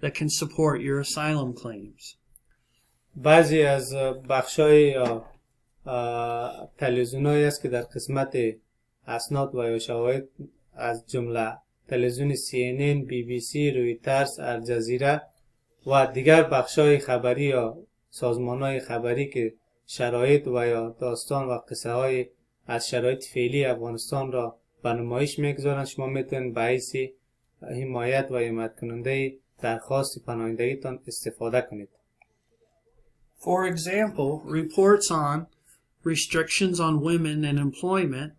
that can support your asylum claims. بعضی از بخشای تلویزیونایی است که در قسمت اسناد و شواهد از جمله تلویزیون CNN، BBC، رویترز، الجزیره و دیگر بخشای خبری یا سازمان‌های خبری که شرایط و یا داستان و قصه های از شرایط فعلی افغانستان را به نمایش میگذارند، شما میتونید به حیث حمایت و حمایت کننده درخواست پناهندگیتان استفاده کنید. For example, reports on restrictions on women and employment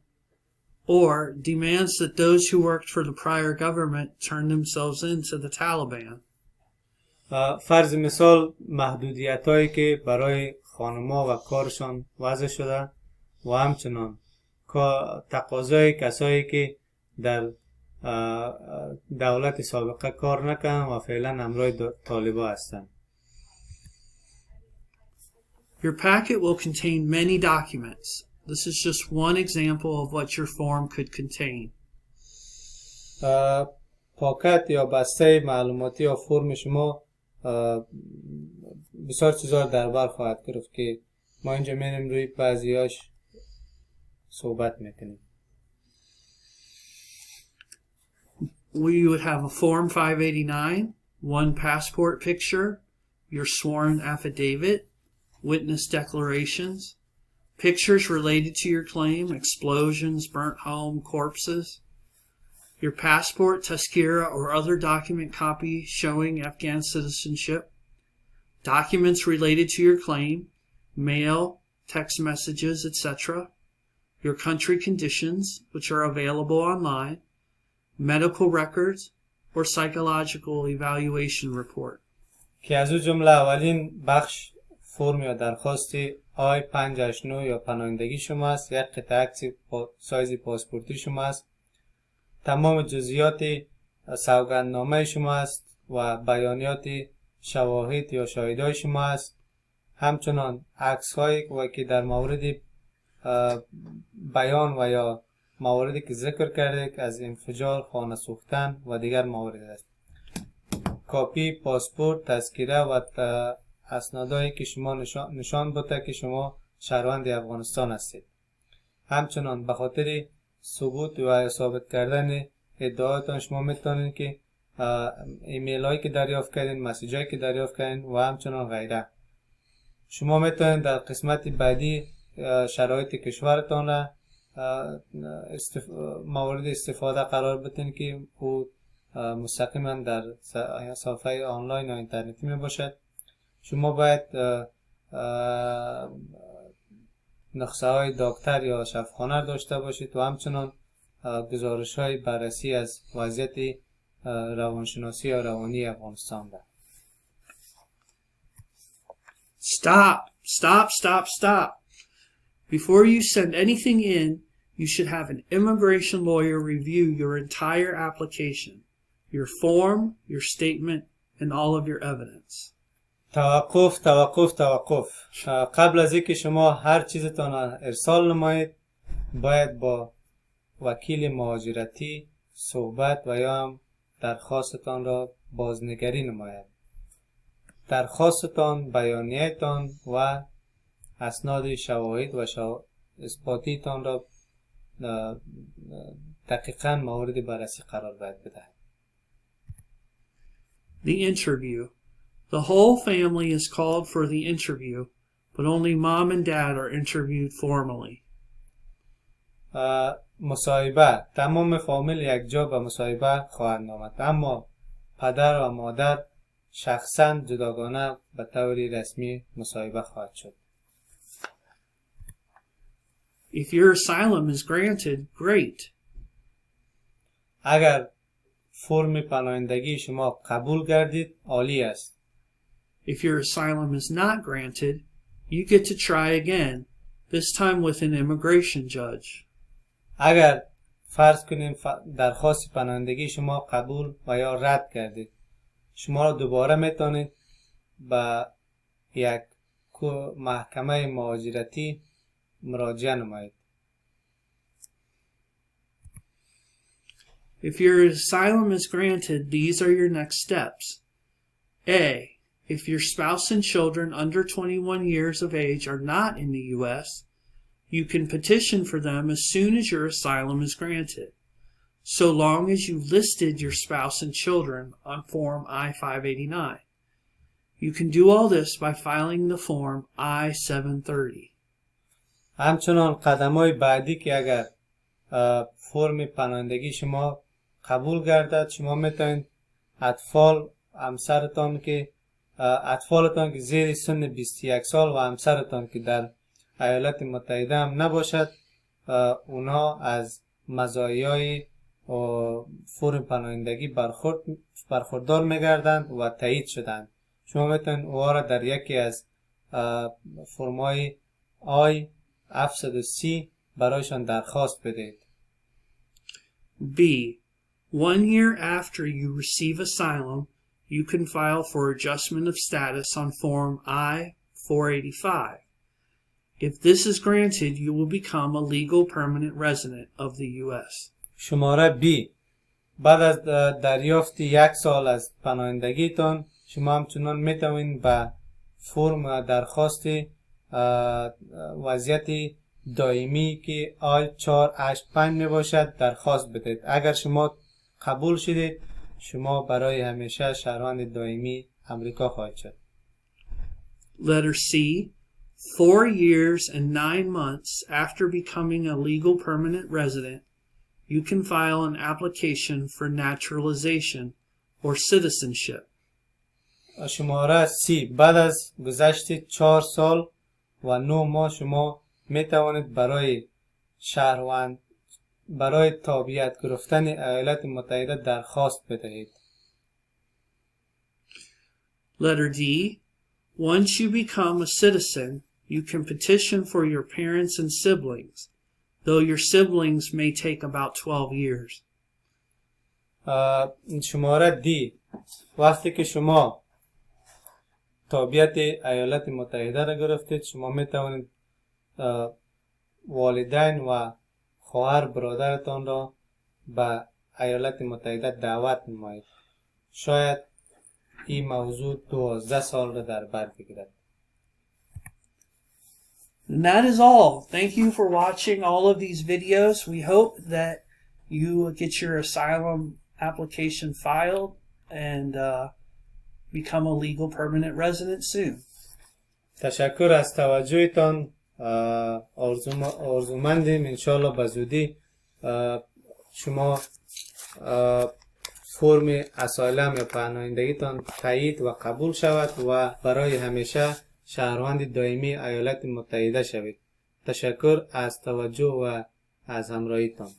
or demands that those who worked for the prior government turn themselves in to the Taliban. فرض مثال محدودیت هایی که برای خانم‌ها و کارشان وضع شده و همچنان تقاضای کسایی که در دولت سابقه کار نکنن و فعلا همراه طالبان هستند. Your packet will contain many documents. This is just one example of what your form could contain. پاکت یا بسته معلوماتی یا فرم شما بسیار چیزا در بر خواهد گرفت که ما اینجا میریم روی بعضیاش صحبت میکنیم. We would have a Form 589, one passport picture, your sworn affidavit, witness declarations, pictures related to your claim, explosions, burnt home, corpses, your passport, tazkera, or other document copy showing Afghan citizenship, documents related to your claim, mail, text messages, etc., your country conditions, which are available online, medical records, or psychological evaluation report. که از او جمله اولین بخش فرم یا درخواست I-589 یا پناهندگی شما است، یک قطعه عکس سایز پاسپورتی شما است، تمام جزئیات سوگندنامه شما است و بیانیات شواهد یا شاهدای شما است، همچنان عکس هایی که در مورد بیان و یا مواردی که ذکر کرده از انفجار، خانه سوختن و دیگر موارد است. کاپی پاسپورت، تذکره و اسنادایی که شما نشان بده که شما شهروند افغانستان هستید. همچنان به خاطر ثبوت و ثابت کردن ادعایتان شما میتونید که ایمیل هایی که دریافت کردین، مسیج هایی که دریافت کردین و همچنان غیره. شما میتونید در قسمت بعدی شرایط کشورتان را مورد استفاده قرار بدین که او مستقیما در صفحه آنلاین یا اینترنتی می باشد. شما باید نسخه های دکتر یا شفاخانه داشته باشید و همچنان گزارش های بررسی از وضعیت روانشناسی یا روانی افغانستان را. Stop. Before you send anything in, you should have an immigration lawyer review your entire application, your form, your statement, and all of your evidence. توقف. قبل از اینکه شما هر چیزتان ارسال نمایید، باید با وکیل مهاجرتی صحبت و یا هم درخواستتان را بازنگری نماید. درخواستتان، بیانیه‌تان و اسناد شواهد و اثباتیتان را دقیقاً مورد بررسی قرار باید بدهید. The interview. The whole family is called for the interview, but only mom and dad are interviewed formally. مصاحبه. تمام فامیل یک جا به مصاحبه خواهند آمد، اما پدر و مادر شخصاً جداگانه به طور رسمی مصاحبه خواهد شد. If your asylum is granted, great. اگر فرم پناهندگی شما قبول گردید، عالی است. If your asylum is not granted, you get to try again, this time with an immigration judge. اگر فرض کنیم درخواست پناهندگی شما قبول و یا رد کردید، شما را دوباره میتونید به یک محکمه مهاجرتی مراجعه نمایید. If your asylum is granted, these are your next steps. A. If your spouse and children under 21 years of age are not in the U.S., you can petition for them as soon as your asylum is granted, so long as you listed your spouse and children on Form I-589. You can do all this by filing the Form I-730. همچنان قدم‌های بعدی که اگر فرم پناهندگی شما قبول گردد، شما میتونید اطفالتان که زیر سن 21 سال و همسرتان که در ایالات متحده هم نباشد، اونا از مزایای فرم پناهندگی برخوردار میگردند و تایید شدند. شما میتونید اوها را در یکی از فرمای AFFIDAVIT برایشان درخواست بدهید. B. 1 year after you receive asylum, you can file for adjustment of status on Form I-485. If this is granted, you will become a legal permanent resident of the U.S. شماره B. بعد از دریافت 1 سال از پناهندگیتان شما همچنان میتوانید به فرم درخواست وضعیت دائمی که I-485 می باشد درخواست بدهید. اگر شما قبول شدید شما برای همیشه شهروند دائمی امریکا خواهید شد. Letter C. 4 years and 9 months after becoming a legal permanent resident, you can file an application for naturalization or citizenship. شماره C. بعد از گذشت 4 سال و 9 ماه شما می توانید برای تابعیت گرفتن ایالات متحده درخواست بدهید. Letter D. Once you become a citizen, you can petition for your parents and siblings, though your siblings may take about 12 years. شماره D. وقتی که شما تابعیت ایالات متحده را گرفتید شما می توانید والدین و خواهر برادرتان را به ایالات متحده دعوت نمایید. شاید این موضوع 12 سال را در بر بگیرد. And that is all. Thank you for watching all of these videos. We hope that you get your asylum application filed and become a legal permanent resident soon. تشکر از توجهتان. آرزومندیم انشالله به زودی شما فرم اسایلم یا پناهندگیتان تایید و قبول شود و برای همیشه شهروند دائمی ایالات متحده شوید. تشکر از توجه و از همراهیتان.